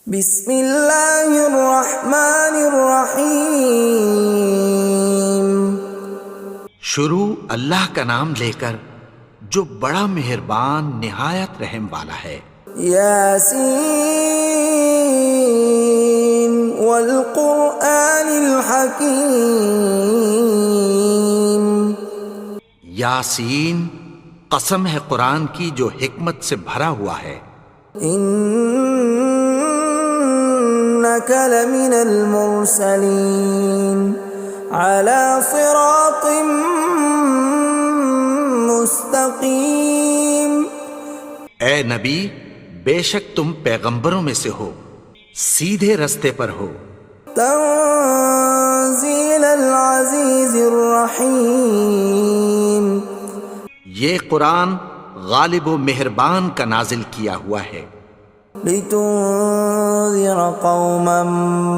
بسم اللہ الرحمن الرحیم۔ شروع اللہ کا نام لے کر جو بڑا مہربان نہایت رحم والا ہے۔ یاسین والقرآن الحکیم۔ یاسین، قسم ہے قرآن کی جو حکمت سے بھرا ہوا ہے۔ انک لمن المرسلین علی صراط مستقیم۔ اے نبی، بے شک تم پیغمبروں میں سے ہو، سیدھے رستے پر ہو۔ تنزیل العزیز الرحیم۔ یہ قرآن غالب و مہربان کا نازل کیا ہوا ہے۔ لتنذر قوما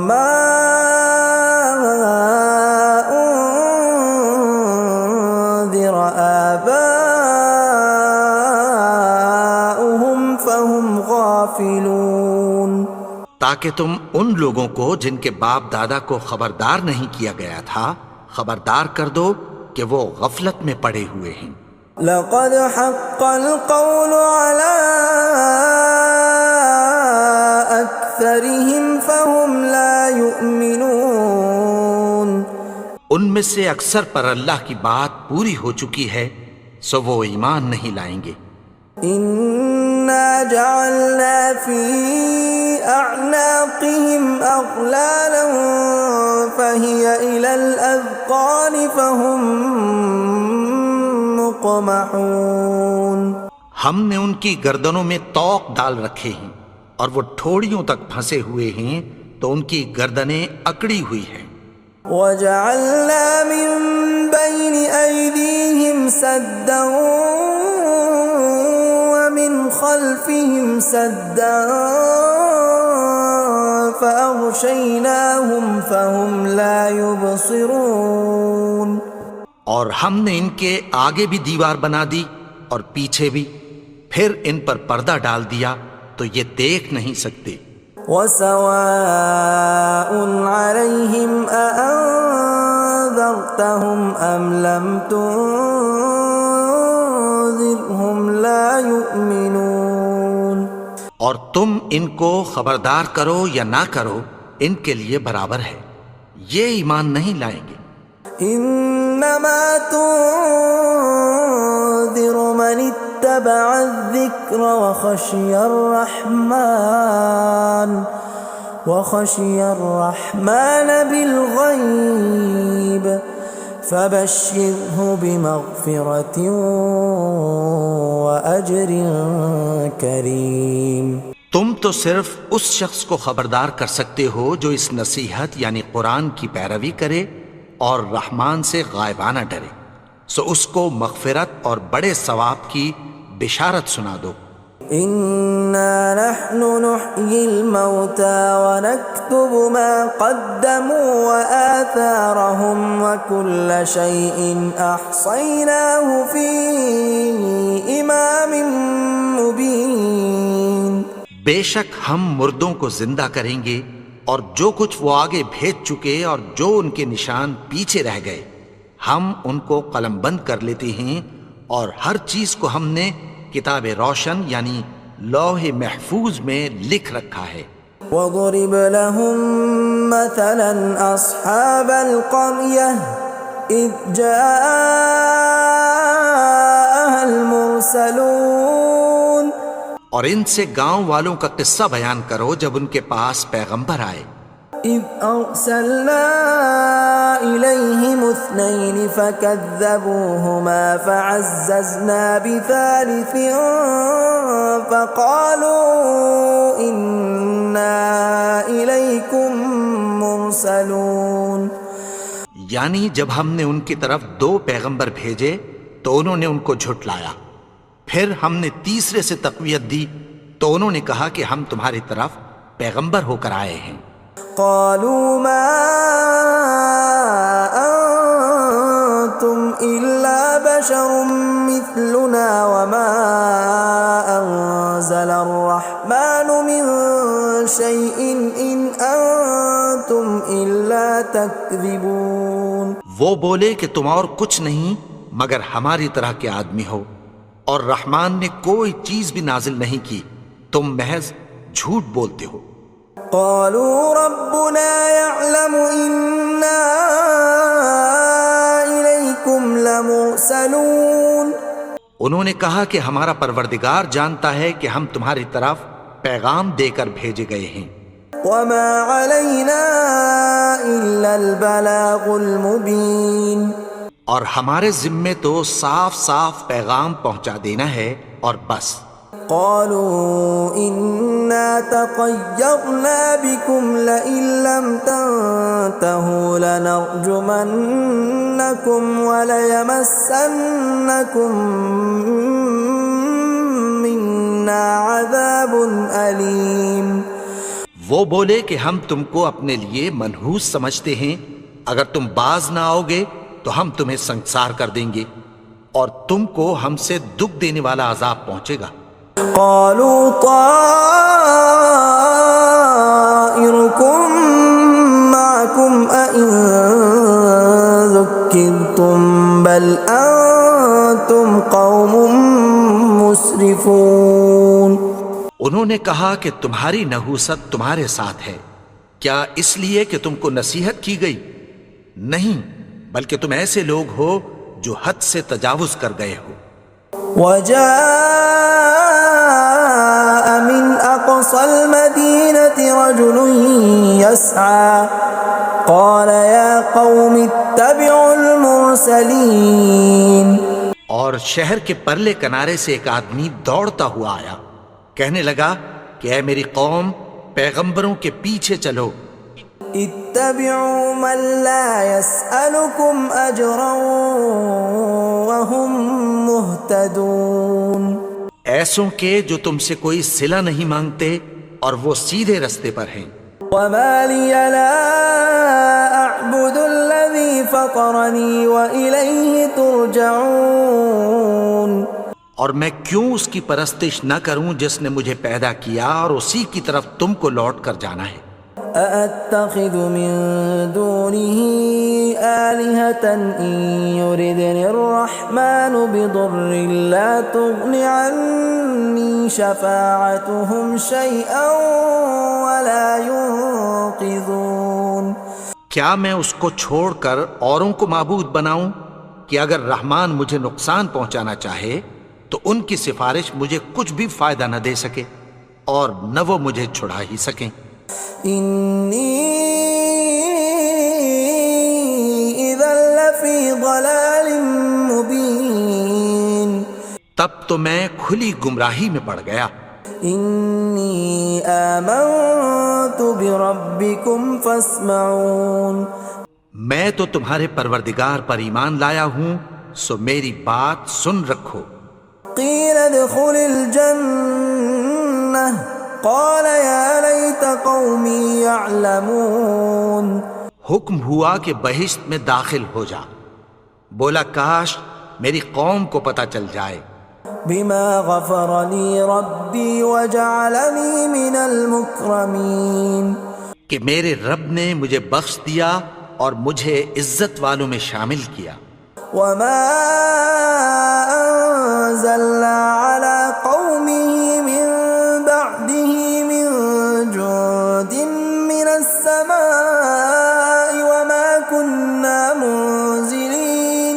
ما انذر آباؤهم فهم غافلون۔ تاکہ تم ان لوگوں کو جن کے باپ دادا کو خبردار نہیں کیا گیا تھا خبردار کر دو کہ وہ غفلت میں پڑے ہوئے ہیں۔ لقد حق القول على أكثرهم فهم لا يؤمنون۔ ان میں سے اکثر پر اللہ کی بات پوری ہو چکی ہے سو وہ ایمان نہیں لائیں گے۔ إنا جعلنا في أعناقهم أغلالا فهي إلى الأذقان فهم مقمحون۔ ہم نے ان کی گردنوں میں طوق ڈال رکھے ہیں اور وہ ٹھوڑیوں تک پھنسے ہوئے ہیں تو ان کی گردنیں اکڑی ہوئی ہیں۔ وَجَعَلْنَا مِن بَيْنِ أَيْدِيهِمْ سَدًّا وَمِنْ خَلْفِهِمْ سَدًّا فَأَغْشَيْنَاهُمْ فَهُمْ لَا يُبْصِرُونَ۔ اور ہم نے ان کے آگے بھی دیوار بنا دی اور پیچھے بھی، پھر ان پر پردہ ڈال دیا تو یہ دیکھ نہیں سکتے۔ وَسَوَاءٌ عَلَيْهِمْ أَأَنذَرْتَهُمْ أَمْ لَمْ تُنذِرْهُمْ لَا يُؤْمِنُونَ۔ اور تم ان کو خبردار کرو یا نہ کرو ان کے لیے برابر ہے، یہ ایمان نہیں لائیں گے۔ انما تنذر من اتبع الذکر وخشی الرحمن بالغیب فبشرہ بمغفرۃ واجر کریم۔ تم تو صرف اس شخص کو خبردار کر سکتے ہو جو اس نصیحت یعنی قرآن کی پیروی کرے اور رحمان سے غائبانہ ڈرے، سو اس کو مغفرت اور بڑے ثواب کی بشارت سنا دو۔ اِنَّا نَحْنُ نُحْيِي الْمَوْتَى وَنَكْتُبُ مَا قَدَّمُوا وَآثَارَهُمْ وَكُلَّ شَيْءٍ أَحْصَيْنَاهُ فِي إِمَامٍ مُبِينٍ۔ بے شک ہم مردوں کو زندہ کریں گے اور جو کچھ وہ آگے بھیج چکے اور جو ان کے نشان پیچھے رہ گئے ہم ان کو قلم بند کر لیتے ہیں، اور ہر چیز کو ہم نے کتاب روشن یعنی لوح محفوظ میں لکھ رکھا ہے۔ وَضُرِبَ لَهُم مَّثَلًا أَصْحَابَ الْقَرْيَةِ إِذْ جَاءَهَا الْمُرْسَلُونَ۔ اور ان سے گاؤں والوں کا قصہ بیان کرو جب ان کے پاس پیغمبر آئے۔ إِذْ أَرْسَلْنَا إِلَيْهِمُ اثْنَيْنِ فَكَذَّبُوهُمَا فَعَزَّزْنَا بِثَالِثٍ فَقَالُوا إِنَّا إِلَيْكُمْ مُرْسَلُونَ۔ یعنی جب ہم نے ان کی طرف 2 پیغمبر بھیجے تو انہوں نے ان کو جھٹلایا، پھر ہم نے تیسرے سے تقویت دی تو انہوں نے کہا کہ ہم تمہاری طرف پیغمبر ہو کر آئے ہیں۔ قالوا ما انتم الا بشر مثلنا وما انزل الرحمن من شيء إن أنتم إلا تكذبون. وہ بولے کہ تم اور کچھ نہیں مگر ہماری طرح کے آدمی ہو، اور رحمان نے کوئی چیز بھی نازل نہیں کی، تم محض جھوٹ بولتے ہو. قالوا ربنا يعلم إنا إليكم لمرسلون. انہوں نے کہا کہ ہمارا پروردگار جانتا ہے کہ ہم تمہاری طرف پیغام دے کر بھیجے گئے ہیں. وما علينا إلا البلاغ المبين. اور ہمارے ذمے تو صاف صاف پیغام پہنچا دینا ہے اور بس. قالوا إنا تطيرنا بكم لئن لم تنتهوا لنرجمنكم وليمسنكم منا عذاب أليم. وہ بولے کہ ہم تم کو اپنے لیے منحوس سمجھتے ہیں، اگر تم باز نہ آؤ گے تو ہم تمہیں سنسار کر دیں گے اور تم کو ہم سے دکھ دینے والا عذاب پہنچے گا. قالوا طائركم معكم أئن ذكرتم بل أنتم قوم مسرفون. انہوں نے کہا کہ تمہاری نحوست تمہارے ساتھ ہے، کیا اس لیے کہ تم کو نصیحت کی گئی؟ نہیں، بلکہ تم ایسے لوگ ہو جو حد سے تجاوز کر گئے ہو. وجاء من أقصى المدينة رجل يسعى قال يا قوم اتبعوا المرسلين. اور شہر کے پرلے کنارے سے ایک آدمی دوڑتا ہوا آیا، کہنے لگا کہ اے میری قوم، پیغمبروں کے پیچھے چلو. اتبعوا من لا يسألكم أجرا وهم مهتدون. ایسوں کے جو تم سے کوئی صلہ نہیں مانگتے اور وہ سیدھے رستے پر ہیں. وما لي لا أعبد الذي فطرني وإليه ترجعون. اور میں کیوں اس کی پرستش نہ کروں جس نے مجھے پیدا کیا اور اسی کی طرف تم کو لوٹ کر جانا ہے. أأتخذ من دونه آلهة إن يردني الرحمن بضر لا تغن عني شفاعتهم شيئا ولا ينقذون. کیا میں اس کو چھوڑ کر اوروں کو معبود بناؤں کہ اگر رحمان مجھے نقصان پہنچانا چاہے تو ان کی سفارش مجھے کچھ بھی فائدہ نہ دے سکے اور نہ وہ مجھے چھڑا ہی سکیں. إني إذا لفي ضلال مبين. تب تو میں کھلی گمراہی میں پڑ گیا. إني آمنت بربكم فاسمعون. میں تو تمہارے پروردگار پر ایمان لایا ہوں، سو میری بات سن رکھو. قيل ادخل الجنة قال يا ليت قومي يعلمون. حکم ہوا کہ بہشت میں داخل ہو جا. بولا کاش میری قوم کو پتہ چل جائے. بما غفر لي ربي وجعلني من المكرمين. کہ میرے رب نے مجھے بخش دیا اور مجھے عزت والوں میں شامل کیا. وما أنزلنا على قومه من بعده من جند من السماء وما كنا منزلين.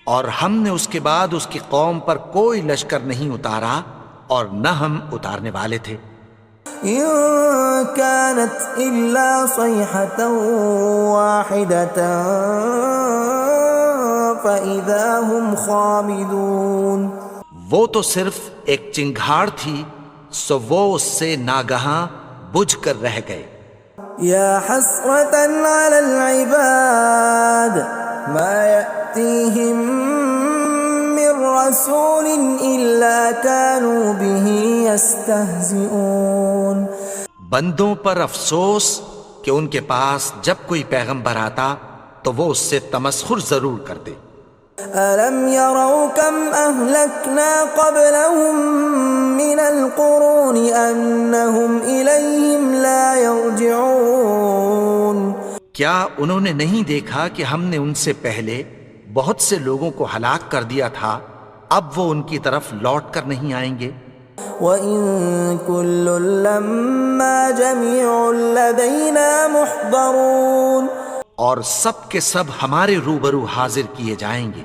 اور ہم نے اس کے بعد اس کی قوم پر کوئی لشکر نہیں اتارا اور نہ ہم اتارنے والے تھے. إن كانت إلا صيحة واحدة فإذا هم خامدون. وہ تو صرف ایک چنگھاڑ تھی، سو وہ اس سے ناگہاں بجھ کر رہ گئے. يا حسرة على العباد ما يأتيهم من رسول إلا كانوا به يستهزئون. بندوں پر افسوس کہ ان کے پاس جب کوئی پیغمبر آتا تو وہ اس سے تمسخر ضرور کرتے. أَلَمْ يَرَوْا كَمْ أَهْلَكْنَا قَبْلَهُمْ مِنَ الْقُرُونِ أَنَّهُمْ إِلَيْهِمْ لَا يَرْجِعُونَ کیا انہوں نے نہیں دیکھا کہ ہم نے ان سے پہلے بہت سے لوگوں کو ہلاک کر دیا تھا، اب وہ ان کی طرف لوٹ کر نہیں آئیں گے؟ وَإِن كُلٌّ لَّمَّا جَمِيعٌ لَّدَيْنَا مُحْضَرُونَ اور سب کے سب ہمارے روبرو حاضر کیے جائیں گے۔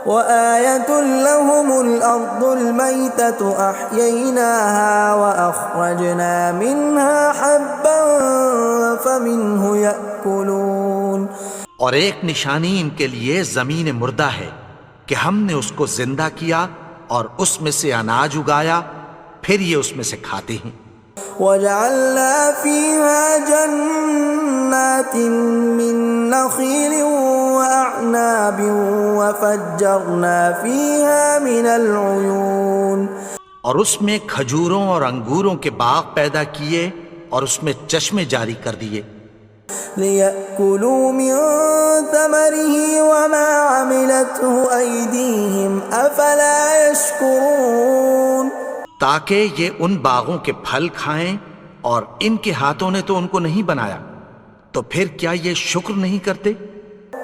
وَآيَةٌ لَّهُمُ الْأَرْضُ الْمَيْتَةُ أَحْيَيْنَاهَا وَأَخْرَجْنَا مِنْهَا حَبًّا فَمِنْهُ يَأْكُلُونَ اور ایک نشانی ان کے لیے زمین مردہ ہے کہ ہم نے اس کو زندہ کیا اور اس میں سے اناج اگایا، پھر یہ اس میں سے کھاتے ہیں۔ وَجَعَلْنَا فِيهَا جَنَّاتٍ مِّن نَّخِيلٍ وَأَعْنَابٍ وَفَجَّرْنَا فِيهَا مِنَ الْعُيُونِ اور اس میں کھجوروں اور انگوروں کے باغ پیدا کیے اور اس میں چشمے جاری کر دیے، لِيَأْكُلُوا مِن ثَمَرِهِ وَمَا عَمِلَتْهُ أَيْدِيهِمْ أَفَلَا يَشْكُرُونَ تاکہ یہ ان باغوں کے پھل کھائیں، اور ان کے ہاتھوں نے تو ان کو نہیں بنایا، تو پھر کیا یہ شکر نہیں کرتے؟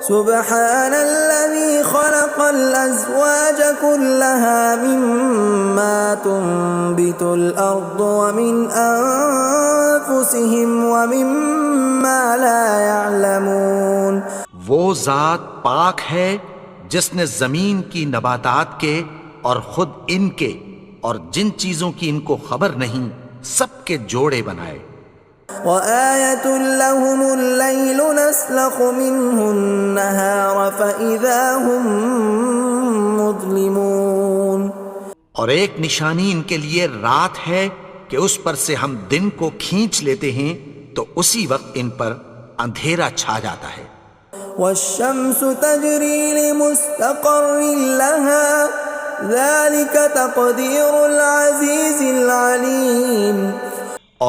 سبحان الذي خلق الأزواج كلها مما تنبت الأرض ومن أنفسهم ومما لا يعلمون وہ ذات پاک ہے جس نے زمین کی نباتات کے اور خود ان کے اور جن چیزوں کی ان کو خبر نہیں سب کے جوڑے بنائے۔ وَآيَةٌ لَّهُمُ اللَّيْلُ نَسْلَخُ مِنْهُ النَّهَارَ فَإِذَا هُمْ مُظْلِمُونَ اور ایک نشانی ان کے لیے رات ہے کہ اس پر سے ہم دن کو کھینچ لیتے ہیں تو اسی وقت ان پر اندھیرا چھا جاتا ہے۔ وَالشَّمْسُ تَجْرِي لِمُسْتَقَرٍّ لَّهَا ذَلِكَ تَقْدِيرُ الْعَزِيزِ الْعَلِيمِ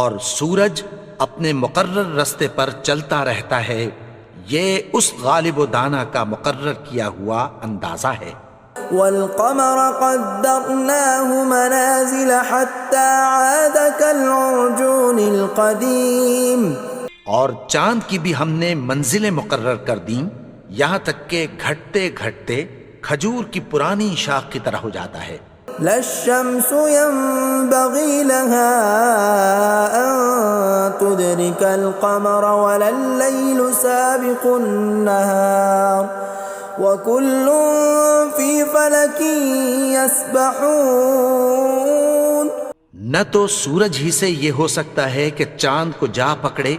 اور سورج اپنے مقرر رستے پر چلتا رہتا ہے، یہ اس غالب و دانا کا مقرر کیا ہوا اندازہ ہے۔ وَالْقَمَرَ قَدَّرْنَاهُ مَنَازِلَ حَتَّى عَادَ كَالْعُرْجُونِ الْقَدِيمِ اور چاند کی بھی ہم نے منزلیں مقرر کر دیں، یہاں تک کہ گھٹتے گھٹتے کھجور کی پرانی شاخ کی طرح ہو جاتا ہے۔ لا الشمس ينبغي لها أن تدرك القمر ولا الليل سابق النهار وكل في فلك يسبحون نہ تو سورج ہی سے یہ ہو سکتا ہے کہ چاند کو جا پکڑے،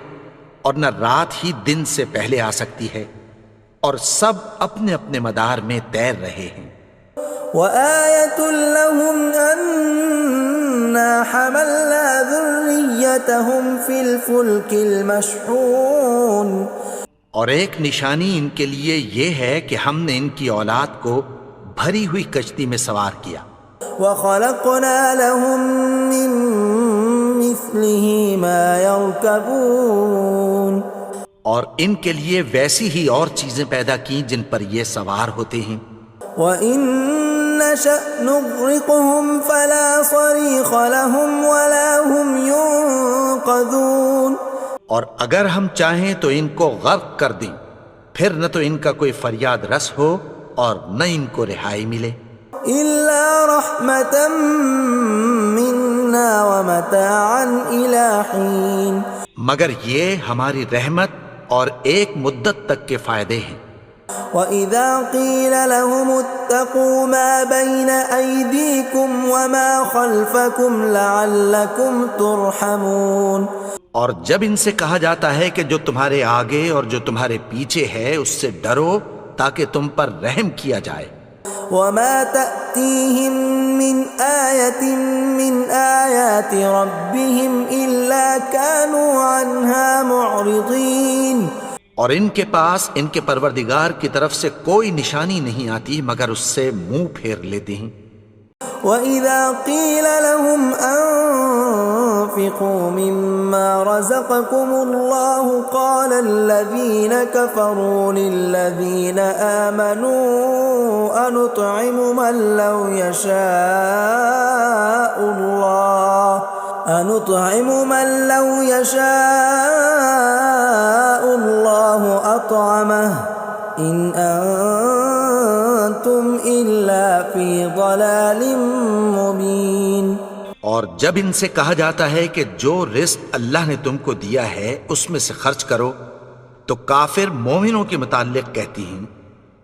اور نہ رات ہی دن سے پہلے آ سکتی ہے، اور سب اپنے اپنے مدار میں تیر رہے ہیں۔ وَآيَةٌ لَّهُمْ أَنَّا حَمَلْنَا ذُرِّيَّتَهُمْ فِي الْفُلْكِ الْمَشْحُونِ اور ایک نشانی ان کے لیے یہ ہے کہ ہم نے ان کی اولاد کو بھری ہوئی کشتی میں سوار کیا۔ وَخَلَقْنَا لَهُم مِّن مِّثْلِهِ مَا يَرْكَبُونَ اور ان کے لیے ویسی ہی اور چیزیں پیدا کی جن پر یہ سوار ہوتے ہیں۔ وَإِن نَّشَأْ نُغْرِقْهُمْ فَلَا صَرِيخَ لَهُمْ وَلَا هُمْ يُنقَذُونَ اور اگر ہم چاہیں تو ان کو غرق کر دیں، پھر نہ تو ان کا کوئی فریاد رس ہو اور نہ ان کو رہائی ملے۔ إِلَّا رَحْمَةً مِّنَّا وَمَتَاعًا إِلَىٰ حِينٍ مگر یہ ہماری رحمت اور ایک مدت تک کے فائدے ہیں۔ وَإِذَا قِيلَ لَهُمُ اتَّقُوا مَا بَيْنَ أَيْدِيكُمْ وَمَا خَلْفَكُمْ لَعَلَّكُمْ تُرْحَمُونَ اور جب ان سے کہا جاتا ہے کہ جو تمہارے آگے اور جو تمہارے پیچھے ہے اس سے ڈرو تاکہ تم پر رحم کیا جائے۔ وَمَا تَأْتِيهِم مِّنْ آيَةٍ مِّنْ آيَاتِ رَبِّهِمْ إِلَّا كَانُوا عَنْهَا مُعْرِضِينَ اور ان کے پاس ان کے پروردگار کی طرف سے کوئی نشانی نہیں آتی مگر اس سے منہ پھیر لیتے ہیں۔ وَإِذَا قِيلَ لَهُمْ أنفقوا مما رزقكم الله قال الذين كفروا للذين آمنوا أنطعم من لو يشاء الله أطعمه إن أنتم إلا في ضلال مبين۔ اور جب ان سے کہا جاتا ہے کہ جو رزق اللہ نے تم کو دیا ہے اس میں سے خرچ کرو، تو کافر مومنوں کے متعلق کہتی ہیں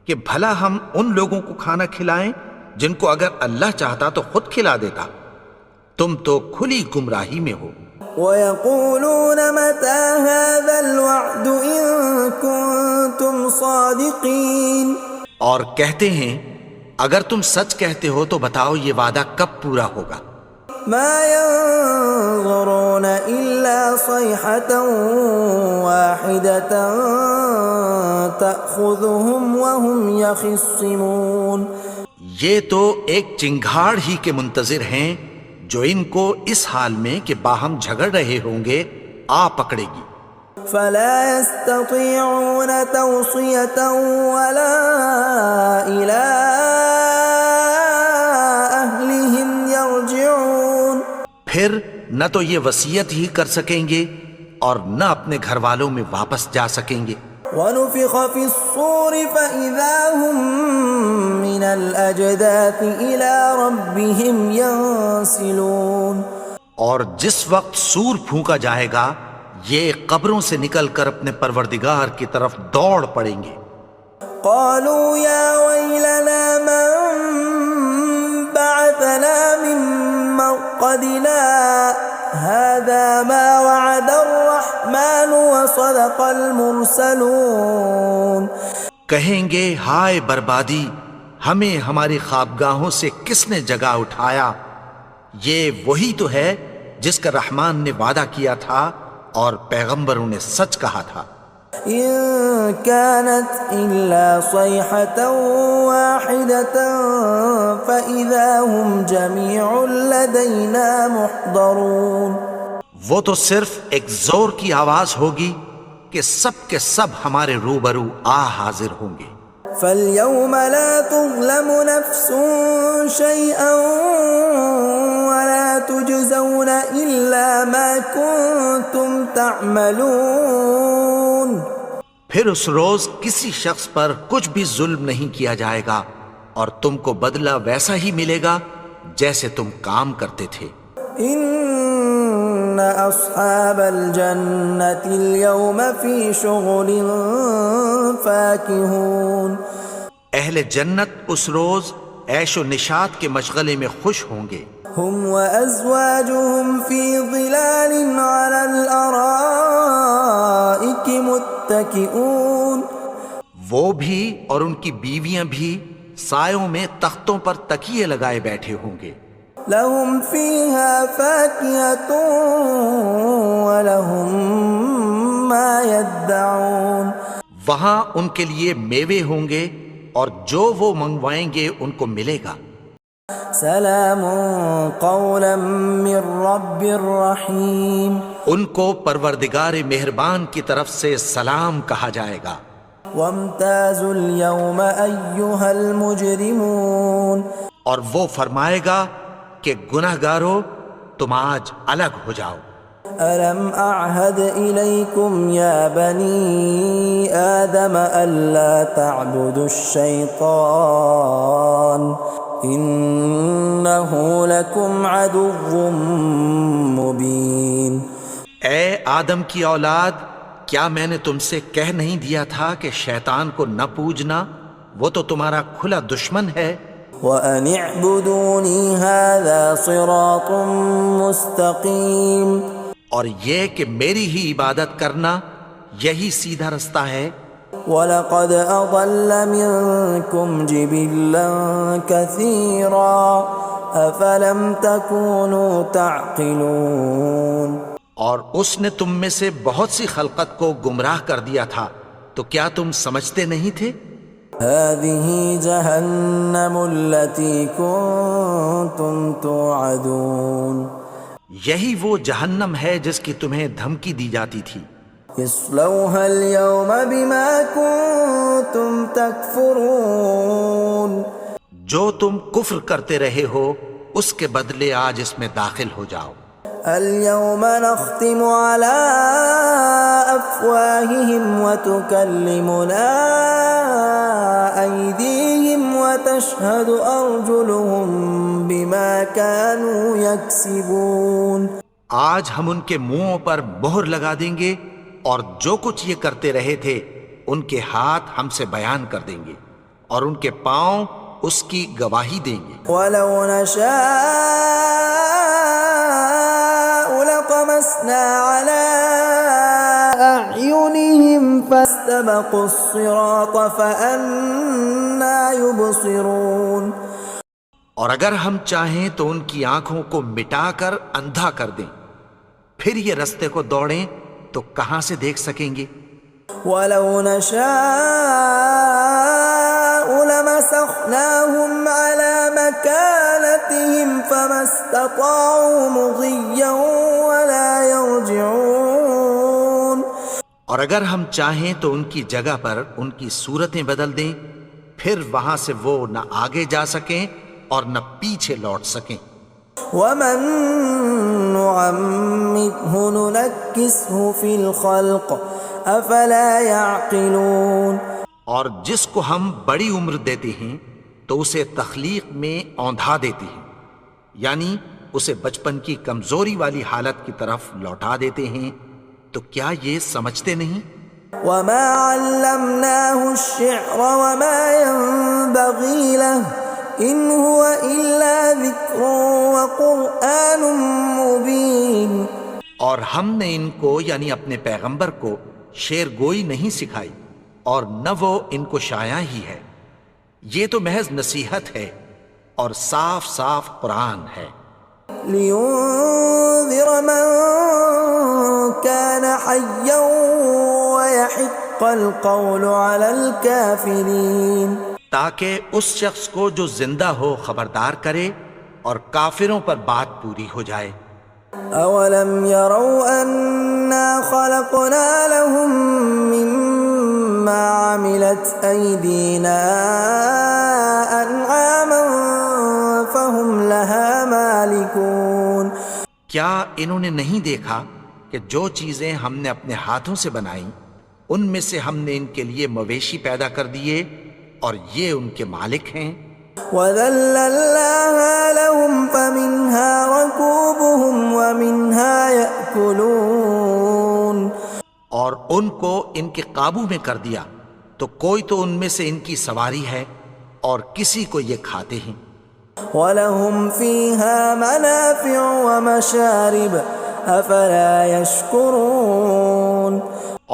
کہ بھلا ہم ان لوگوں کو کھانا کھلائیں جن کو اگر اللہ چاہتا تو خود کھلا دیتا، تم تو کھلی گمراہی میں ہو۔ وَيَقُولُونَ مَتَى هَذَا الْوَعْدُ إِن كُنتُمْ صَادِقِينَ، اور کہتے ہیں اگر تم سچ کہتے ہو تو بتاؤ یہ وعدہ کب پورا ہوگا۔ مَا يَنظُرُونَ إِلَّا صَيْحَةً وَاحِدَةً تَأْخُذُهُمْ وَهُمْ يَخِصِّمُونَ، یہ تو ایک چنگھاڑ ہی کے منتظر ہیں جو ان کو اس حال میں کہ باہم جھگڑ رہے ہوں گے آ پکڑے گی۔ فَلَا يَسْتَطِيعُونَ تَوْصِيَةً وَلَا إِلَىٰ أَهْلِهِمْ يَرْجِعُونَ، پھر نہ تو یہ وصیت ہی کر سکیں گے اور نہ اپنے گھر والوں میں واپس جا سکیں گے۔ وَنُفِخَ فِي الصُّورِ فَإِذَا هُم مِّنَ الْأَجْدَاثِ إِلَىٰ رَبِّهِمْ يَنسِلُونَ، اور جس وقت سور پھونکا جائے گا یہ قبروں سے نکل کر اپنے پروردگار کی طرف دوڑ پڑیں گے۔ قالوا يا ويلنا من بعثنا من مرقدنا هذا ما وعد الرحمن وصدق المرسلون، کہیں گے ہائے بربادی، ہمیں ہماری خوابگاہوں سے کس نے جگا اٹھایا، یہ وہی تو ہے جس کا رحمان نے وعدہ کیا تھا اور پیغمبروں نے سچ کہا تھا۔ إن كانت إلا صيحة واحدة فإذا هم جميع لدينا محضرون، وہ تو صرف ایک زور کی آواز ہوگی کہ سب کے سب ہمارے روبرو آ حاضر ہوں گے۔ فاليوم لا تظلم نفس شيئا ولا تجزون إلا ما كنتم تعملون، پھر اس روز کسی شخص پر کچھ بھی ظلم نہیں کیا جائے گا اور تم کو بدلہ ویسا ہی ملے گا جیسے تم کام کرتے تھے۔ إن أصحاب الجنة اليوم في شغل فاكهون، اہل جنت اس روز عیش و نشاط کے مشغلے میں خوش ہوں گے۔ هم وأزواجهم في ظلال على الأرائك متكئون، وہ بھی اور ان کی بیویاں بھی سایوں میں تختوں پر تکیے لگائے بیٹھے ہوں گے۔ لهم فيها فاكهة ولهم ما يدعون، وہاں ان کے لیے میوے ہوں گے اور جو وہ منگوائیں گے ان کو ملے گا۔ سلام قولا من رب رحیم، ان کو پروردگار مہربان کی طرف سے سلام کہا جائے گا۔ وامتازوا اليوم أيها المجرمون، اور وہ فرمائے گا کہ گناہگارو تم آج الگ ہو جاؤ۔ ألم أعهد إليكم يا بني آدم ألا تعبدوا الشيطان إنه لكم عدو مبين، اے آدم کی اولاد، کیا میں نے تم سے کہہ نہیں دیا تھا کہ شیطان کو نہ پوجنا، وہ تو تمہارا کھلا دشمن ہے۔ وَأَنِ اعْبُدُونِي هَذَا صِرَاطٌ مُسْتَقِيمٌ، اور یہ کہ میری ہی عبادت کرنا یہی سیدھا رستہ ہے۔ وَلَقَدْ أَضَلَّ مِنكُمْ جِبِلًّا كَثِيرًا أَفَلَمْ تَكُونُوا تَعْقِلُونَ، اور اس نے تم میں سے بہت سی خلقت کو گمراہ کر دیا تھا، تو کیا تم سمجھتے نہیں تھے؟ هَذِهِ جَهَنَّمُ الَّتِي كُنتُمْ تُوعَدُونَ، یہی وہ جہنم ہے جس کی تمہیں دھمکی دی جاتی تھی. اصلوها اليوم بما كنتم تكفرون. جو تم کفر کرتے رہے ہو اس کے بدلے آج اس میں داخل ہو جاؤ. اليوم نختم على أفواههم وتكلمنا أيديهم وتشهد أرجلهم بما كانوا يكسبون. آج ہم ان کے منہوں پر مہر لگا دیں گے اور جو کچھ یہ کرتے رہے تھے ان کے ہاتھ ہم سے بیان کر دیں گے اور ان کے پاؤں اس کی گواہی دیں گے. ولو نشاء لطمسنا على أعينهم فاستبقوا الصراط فأنى يبصرون. اور اگر ہم چاہیں تو ان کی آنکھوں کو مٹا کر اندھا کر دیں، پھر یہ رستے کو دوڑیں تو کہاں سے دیکھ سکیں گے. ولو نشاء لمسخناهم على مكانتهم فما استطاعوا مضيا ولا يرجعون. اور اگر ہم چاہیں تو ان کی جگہ پر ان کی صورتیں بدل دیں، پھر وہاں سے وہ نہ آگے جا سکیں اور نہ پیچھے لوٹ سکیں. ومن نعمره ننكسه في الخلق افلا يعقلون. اور جس کو ہم بڑی عمر دیتے ہیں تو اسے تخلیق میں اوندھا دیتے ہیں، یعنی اسے بچپن کی کمزوری والی حالت کی طرف لوٹا دیتے ہیں. تو کیا یہ سمجھتے نہیں؟ وما علمناه الشعر وما ينبغي له ان هو الا ذکر وقرآن مبین. اور ہم نے ان کو یعنی اپنے پیغمبر کو شعر گوئی نہیں سکھائی اور نہ وہ ان کو شایع ہی ہے، یہ تو محض نصیحت ہے اور صاف صاف قرآن ہے. لينذر من كان حيا ويحق القول على الكافرين. تاکہ اس شخص کو جو زندہ ہو خبردار کرے اور کافروں پر بات پوری ہو جائے. اولم يروا انا خلقنا لهم مما عملت ايدينا انعاما فهم لها مالكون. کیا انہوں نے نہیں دیکھا کہ جو چیزیں ہم نے اپنے ہاتھوں سے بنائیں ان میں سے ہم نے ان کے لیے مویشی پیدا کر دیے اور یہ ان کے مالک ہیں. وَذَلَّلْنَاهَا لَهُمْ فَمِنْهَا رَكُوبُهُمْ وَمِنْهَا يَأْكُلُونَ. اور ان کو ان کے قابو میں کر دیا تو کوئی تو ان میں سے ان کی سواری ہے اور کسی کو یہ کھاتے ہیں. وَلَهُمْ فِيهَا مَنَافِعُ وَمَشَارِبُ أَفَلَا يَشْكُرُونَ.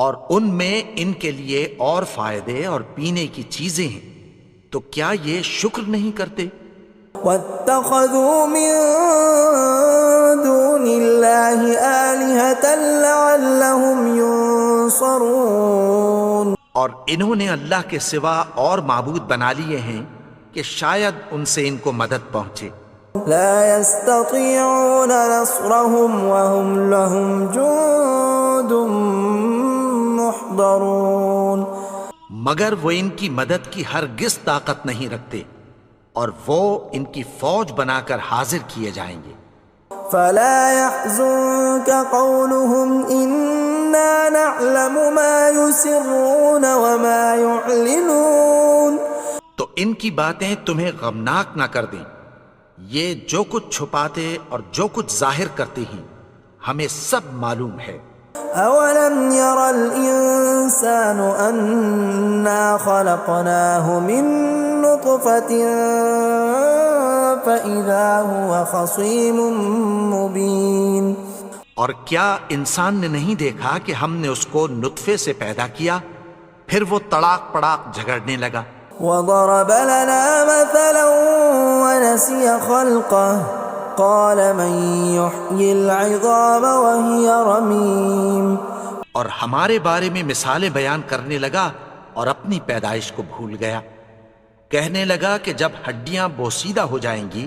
اور ان میں ان کے لیے اور فائدے اور پینے کی چیزیں ہیں، تو کیا یہ شکر نہیں کرتے؟ وَاتَّخَذُوا مِن دُونِ اللَّهِ آلِهَةً لَعَلَّهُمْ يُنصَرُونَ. اور انہوں نے اللہ کے سوا اور معبود بنا لیے ہیں کہ شاید ان سے ان کو مدد پہنچے. لا يستطيعون نصرهم وهم لهم جند محضرون. مگر وہ ان کی مدد کی ہرگز طاقت نہیں رکھتے اور وہ ان کی فوج بنا کر حاضر کیے جائیں گے. فلا يحزنك قولهم إنا نعلم ما يسرون وما يعلنون. تو ان کی باتیں تمہیں غمناک نہ کر دیں، یہ جو کچھ چھپاتے اور جو کچھ ظاہر کرتے ہیں ہمیں سب معلوم ہے. أولم ير الإنسان أنا خلقناه من نطفة فإذا هو خصيم مبين. اور کیا انسان نے نہیں دیکھا کہ ہم نے اس کو نطفے سے پیدا کیا پھر وہ تڑاک پڑاک جھگڑنے لگا. وضرب لنا مثلا ونسي خلقه قال من يحيي العظام وهي رميم. اور ہمارے بارے میں مثالیں بیان کرنے لگا اور اپنی پیدائش کو بھول گیا. کہنے لگا کہ جب ہڈیاں بوسیدہ ہو جائیں گی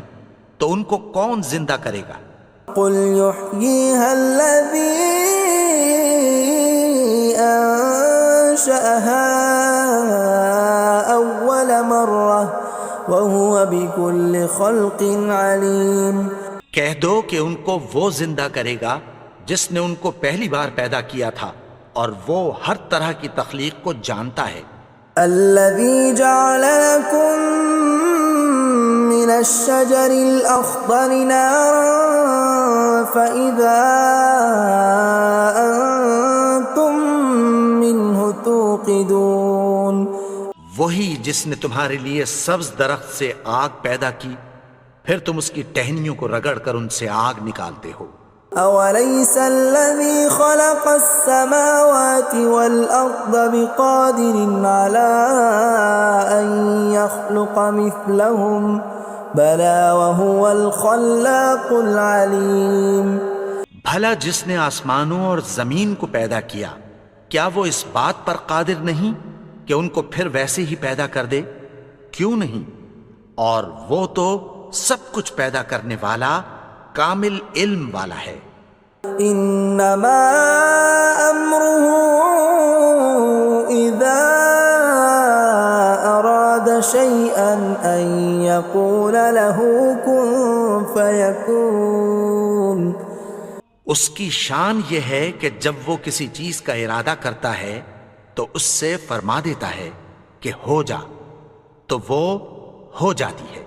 تو ان کو کون زندہ کرے گا؟ قل يحييها الذي أنشأها أول مرة وهو بكل خلق عليم. کہہ دو کہ ان کو وہ زندہ کرے گا جس نے ان کو پہلی بار پیدا کیا تھا اور وہ ہر طرح کی تخلیق کو جانتا ہے. الذي جعل لكم من الشجر الأخضر نارا فإذا أنتم منه توقدون. وہی جس نے تمہارے لیے سبز درخت سے آگ پیدا کی پھر تم اس کی ٹہنیوں کو رگڑ کر ان سے آگ نکالتے ہو. أوليس الذي خلق السماوات والأرض بقادر على أن يخلق مثلهم بلى وهو الخلاق العليم. بھلا جس نے آسمانوں اور زمین کو پیدا کیا کیا وہ اس بات پر قادر نہیں کہ ان کو پھر ویسے ہی پیدا کر دے؟ کیوں نہیں؟ اور وہ تو سب کچھ پیدا کرنے والا کامل علم والا ہے. انما امره اذا اراد شيئا ان يقول له كن فيكون. اس کی شان یہ ہے کہ جب وہ کسی چیز کا ارادہ کرتا ہے تو اس سے فرما دیتا ہے کہ ہو جا تو وہ ہو جاتی ہے.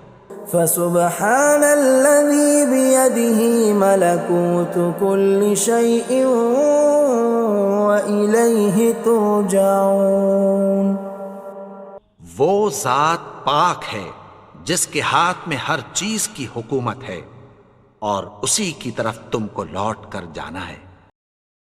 فسبحان الذي بيده ملكوت كل شيء وإليه ترجعون. وہ ذات پاک ہے جس کے ہاتھ میں ہر چیز کی حکومت ہے اور اسی کی طرف تم کو لوٹ کر جانا ہے.